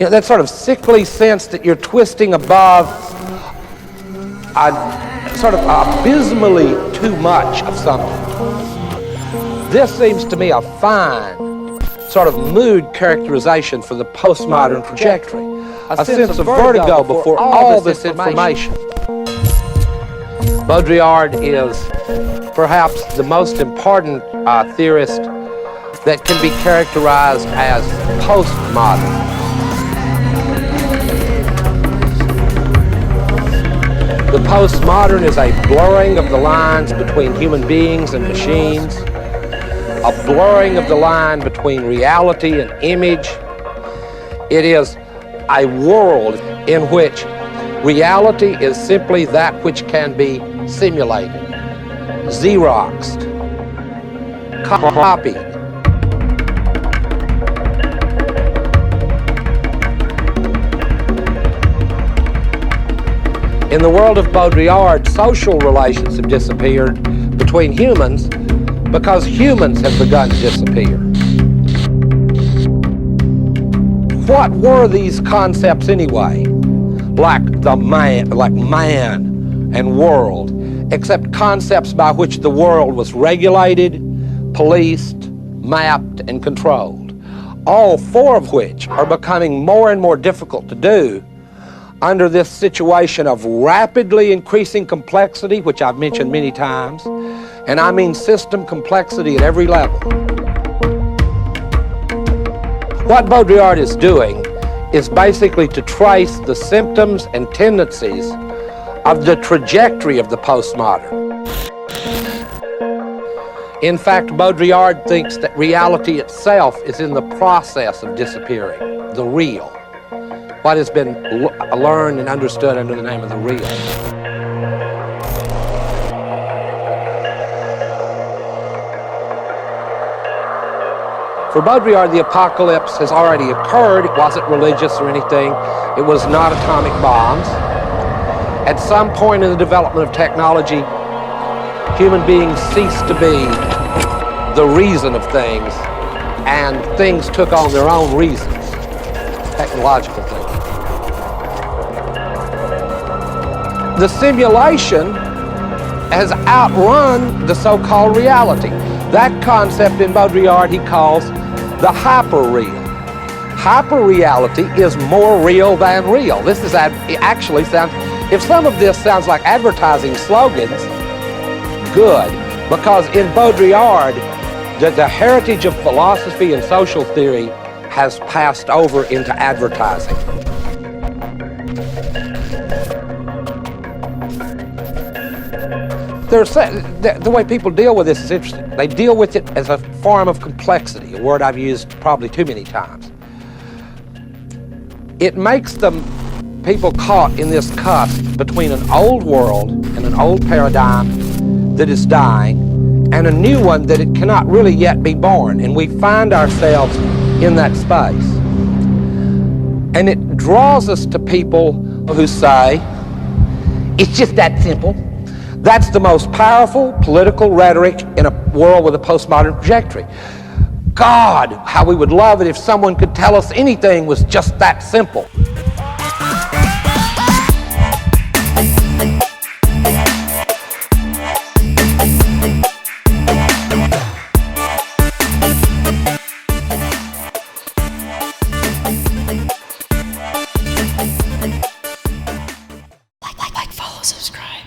You know, that sort of sickly sense that you're twisting above sort of abysmally too much of something. This seems to me a fine sort of mood characterization for the postmodern trajectory. A sense of vertigo before all this information. Baudrillard is perhaps the most important theorist that can be characterized as postmodern. The postmodern is a blurring of the lines between human beings and machines, a blurring of the line between reality and image. It is a world in which reality is simply that which can be simulated, Xeroxed, copied. In the world of Baudrillard, social relations have disappeared between humans because humans have begun to disappear. What were these concepts anyway? Like man and world, except concepts by which the world was regulated, policed, mapped, and controlled. All four of which are becoming more and more difficult to do under this situation of rapidly increasing complexity, which I've mentioned many times, and I mean system complexity at every level. What Baudrillard is doing is basically to trace the symptoms and tendencies of the trajectory of the postmodern. In fact, Baudrillard thinks that reality itself is in the process of disappearing, the real. What has been learned and understood under the name of the real. For Baudrillard, the apocalypse has already occurred. It wasn't religious or anything. It was not atomic bombs. At some point in the development of technology, human beings ceased to be the reason of things, and things took on their own reasons, technological things. The simulation has outrun the so-called reality. That concept in Baudrillard he calls the hyper-real. Hyper-reality is more real than real. This is actually sounds, if some of this sounds like advertising slogans, good, because in Baudrillard, the heritage of philosophy and social theory has passed over into advertising. The way people deal with this is interesting. They deal with it as a form of complexity, a word I've used probably too many times. It makes them people caught in this cusp between an old world and an old paradigm that is dying and a new one that it cannot really yet be born. And we find ourselves in that space. And it draws us to people who say, it's just that simple. That's the most powerful political rhetoric in a world with a postmodern trajectory. God, how we would love it if someone could tell us anything was just that simple. Like, follow, subscribe.